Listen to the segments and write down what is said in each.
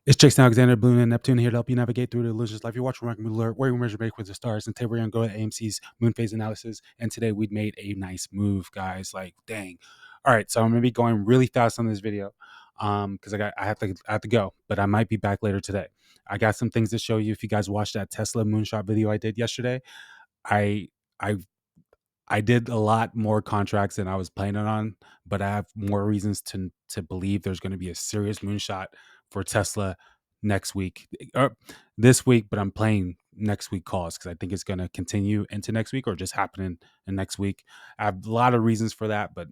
It's Jason Alexander, Blue and Neptune here to help you navigate through the illusions life. You're watching Rock Moon Alert, where we measure break with the stars. And today we're going to go to AMC's moon phase analysis. And today we made a nice move, guys. Like, dang. All right, so I'm going to be going really fast on this video because I have to go, but I might be back later today. I got some things to show you. If you guys watched that Tesla moonshot video I did yesterday, I I I did a lot more contracts than I was planning on, but I have more reasons to believe there's going to be a serious moonshot for Tesla next week or this week. But I'm playing next week calls because I think it's going to continue into next week or just happen in next week. I have a lot of reasons for that, but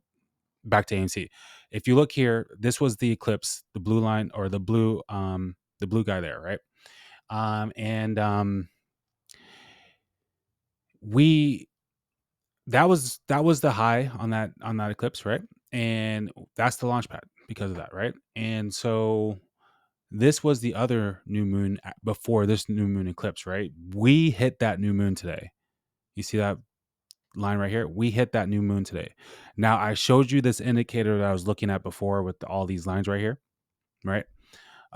back to AMC. If you look here, this was the eclipse, the blue line or the blue guy there, right? And we that was the high on that eclipse, right? And that's the launch pad because of that, right? And so this was the other new moon before this new moon eclipse, right? We hit that new moon today. You see that line right here? We hit that new moon today. Now I showed you this indicator that I was looking at before with all these lines right here, right?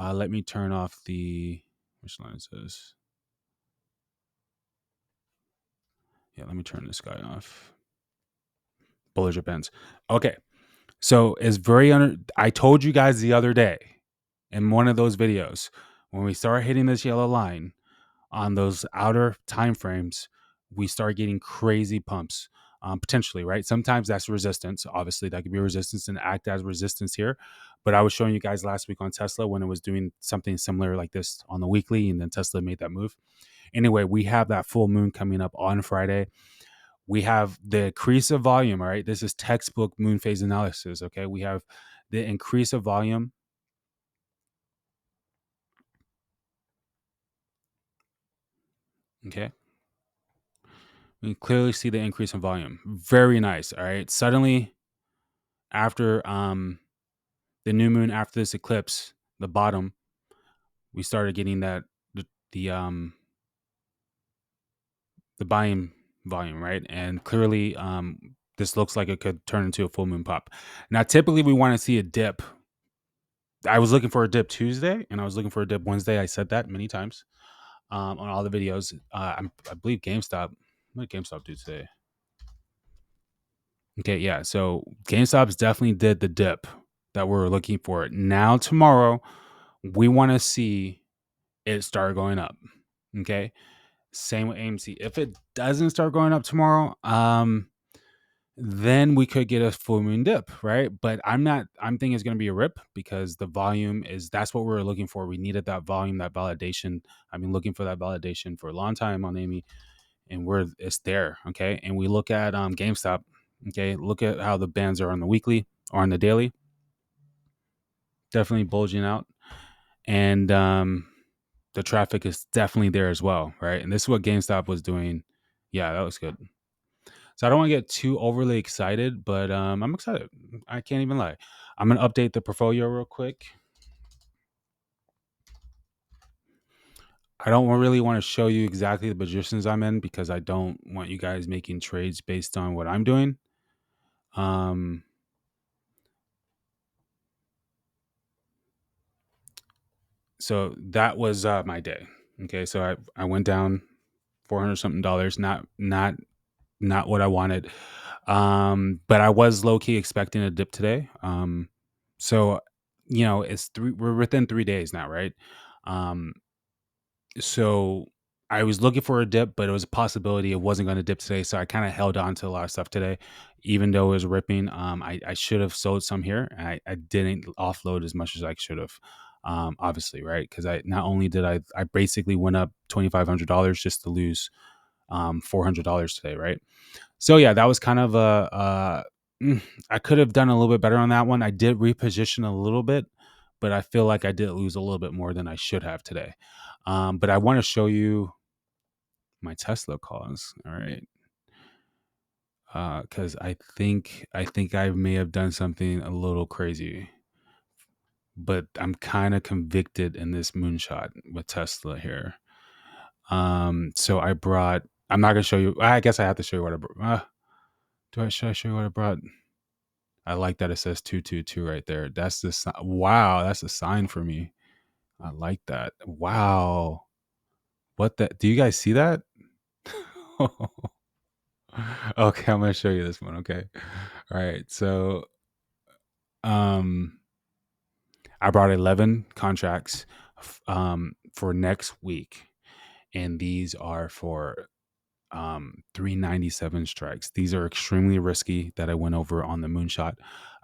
Let me turn off which line is this? Yeah, let me turn this guy off. Bollinger Bands. Okay. So it's I told you guys the other day in one of those videos, when we start hitting this yellow line on those outer time frames, we start getting crazy pumps, potentially, right? Sometimes that's resistance. Obviously, that could be resistance and act as resistance here. But I was showing you guys last week on Tesla when it was doing something similar like this on the weekly, and then Tesla made that move. Anyway, we have that full moon coming up on Friday. We have the increase of volume. All right, this is textbook moon phase analysis. Okay, we have the increase of volume. Okay, we clearly see the increase in volume. Very nice. All right, suddenly after the new moon, after this eclipse, the bottom, we started getting that the buying volume, right? And clearly this looks like it could turn into a full moon pop. Now typically we want to see a dip. I was looking for a dip Tuesday and I was looking for a dip Wednesday. I said that many times on all the videos. I believe GameStop. What did GameStop do today? Okay, yeah. So GameStop's definitely did the dip that we're looking for. Now tomorrow, we want to see it start going up. Okay. Same with AMC. If it doesn't start going up tomorrow, then we could get a full moon dip, right? But I'm thinking it's going to be a rip because the volume that's what we were looking for. We needed that volume, that validation. I've been looking for that validation for a long time on Amy, and it's there. Okay. And we look at GameStop. Okay. Look at how the bands are on the weekly or on the daily. Definitely bulging out. And the traffic is definitely there as well, right? And this is what GameStop was doing. Yeah, that was good. So I don't want to get too overly excited, but I'm excited. I can't even lie. I'm going to update the portfolio real quick. I don't really want to show you exactly the positions I'm in because I don't want you guys making trades based on what I'm doing. So that was my day. Okay, so I went down $400 something, not what I wanted. But I was low key expecting a dip today. So we're within 3 days now, right? So I was looking for a dip, but it was a possibility it wasn't going to dip today. So I kind of held on to a lot of stuff today, even though it was ripping. I should have sold some here. I didn't offload as much as I should have. Obviously, right? Because I not only did I basically went up $2,500 just to lose $400 today, right? So yeah, that was kind of I could have done a little bit better on that one. I did reposition a little bit, but I feel like I did lose a little bit more than I should have today. But I want to show you my Tesla calls. All right. Because I think I may have done something a little crazy, but I'm kind of convicted in this moonshot with Tesla here. So I'm not gonna show you. I guess I have to show you what I brought. Should I show you what I brought? I like that it says 222 right there. That's the sign. Wow, that's a sign for me. I like that. Wow. What the do you guys see that? Okay, I'm gonna show you this one. Okay. All right. So um I brought 11 contracts for next week. And these are for 397 strikes. These are extremely risky that I went over on the moonshot.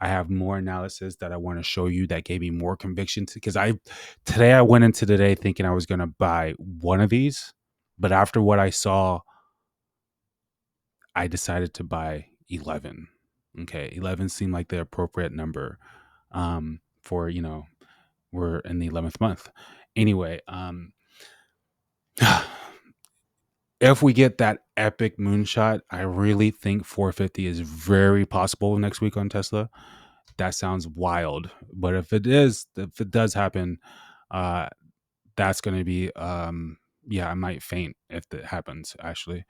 I have more analysis that I want to show you that gave me more conviction because I went into the day thinking I was going to buy one of these, but after what I saw, I decided to buy 11. Okay, 11 seemed like the appropriate number for, we're in the 11th month. Anyway, if we get that epic moonshot, I really think 450 is very possible next week on Tesla. That sounds wild, but if it does happen, uh, that's going to be, yeah, I might faint if that happens. Actually,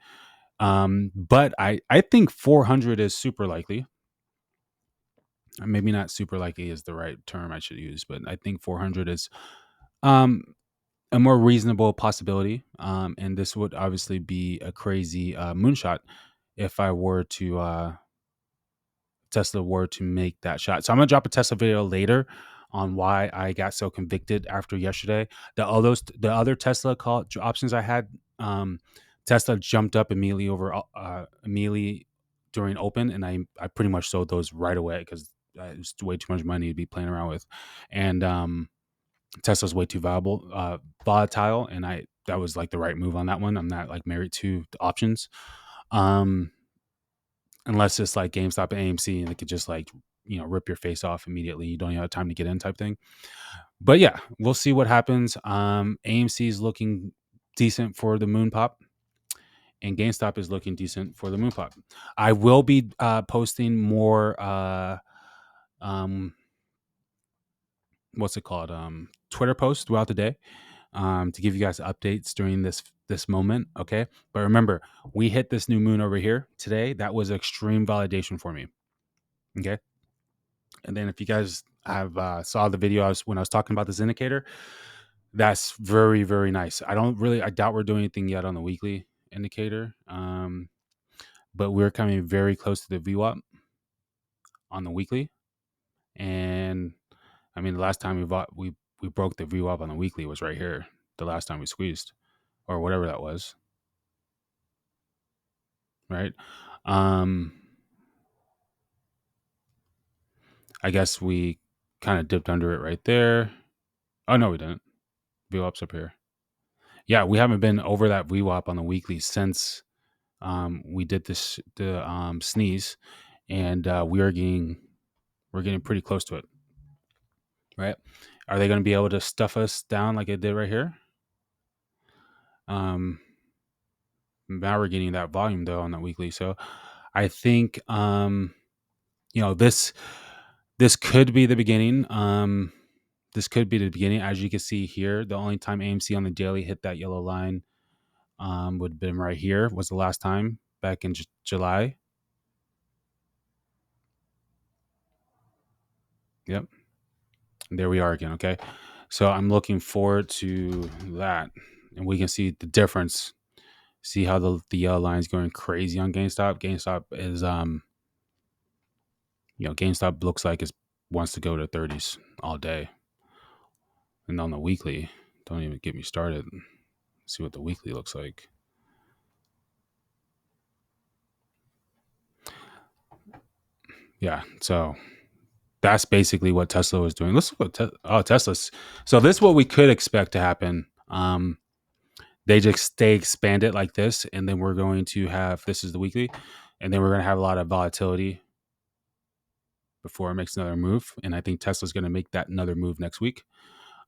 but I think 400 is super likely. Maybe not super likely is the right term I should use, but I think 400 is um a more reasonable possibility. And this would obviously be a crazy moonshot if I were to Tesla were to make that shot. So I'm gonna drop a Tesla video later on why I got so convicted after yesterday. The other Tesla call options I had, Tesla jumped up immediately immediately during open, and I pretty much sold those right away because it was way too much money to be playing around with, and Tesla's way too volatile, and I that was like the right move on that one. I'm not like married to the options, um, unless it's like GameStop and AMC, and it could just like rip your face off immediately. You don't even have time to get in, type thing. But yeah, we'll see what happens. AMC is looking decent for the moon pop, and GameStop is looking decent for the moon pop. I will be posting more. Um, what's it called? Twitter posts throughout the day to give you guys updates during this moment. Okay, but remember, we hit this new moon over here today. That was extreme validation for me. Okay, and then if you guys have saw the video when I was talking about this indicator, that's very very nice. I doubt we're doing anything yet on the weekly indicator, but we're coming very close to the VWAP on the weekly, and I mean the last time we broke the VWAP on the weekly was right here. The last time we squeezed or whatever that was, right? Um, I guess we kind of dipped under it right there. Oh no, we didn't. VWAP's up here. Yeah, we haven't been over that VWAP on the weekly since we did the sneeze, and we're getting pretty close to it, right? Are they going to be able to stuff us down like it did right here? Um, Now we're getting that volume though on that weekly, so I think this could be the beginning. This could be the beginning. As you can see here, the only time AMC on the daily hit that yellow line would have been right here. Was the last time back in July. Yep. And there we are again. Okay. So I'm looking forward to that. And we can see the difference. See how the yellow line is going crazy on GameStop. GameStop is GameStop looks like it wants to go to 30s all day. And on the weekly, don't even get me started. See what the weekly looks like. Yeah, so that's basically what Tesla was doing. Let's look at Tesla's. So this is what we could expect to happen. They expand it like this, and then we're going to have this is the weekly, and then we're going to have a lot of volatility before it makes another move. And I think Tesla's going to make that another move next week.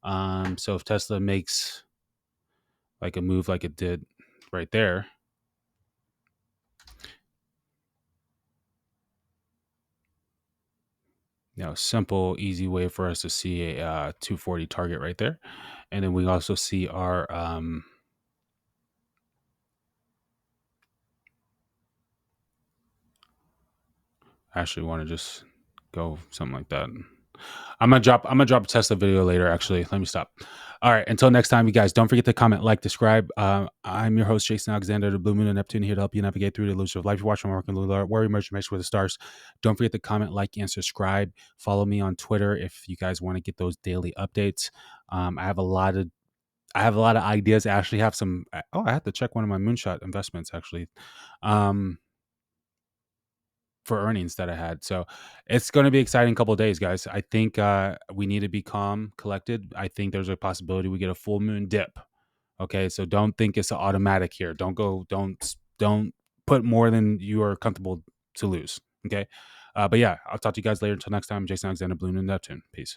So if Tesla makes like a move like it did right there, simple, easy way for us to see a 240 target right there. And then we also see our actually want to just go something like that. I'm gonna drop a Tesla video later. Actually, let me stop. All right. Until next time, you guys, don't forget to comment, like, subscribe. I'm your host, Jason Alexander, the Blue Moon and Neptune, here to help you navigate through the illusion of life. You're watching Working Lular, where we merge with the stars. Don't forget to comment, like, and subscribe. Follow me on Twitter if you guys want to get those daily updates. I have a lot of ideas. I actually have some. Oh, I have to check one of my moonshot investments actually. For earnings that I had. So it's going to be exciting couple of days, guys. I think we need to be calm, collected. I think there's a possibility we get a full moon dip. Okay, so don't think it's an automatic here. Don't put more than you are comfortable to lose. Okay, but yeah, I'll talk to you guys later. Until next time, Jason Alexander, Blue Moon Neptune. Peace.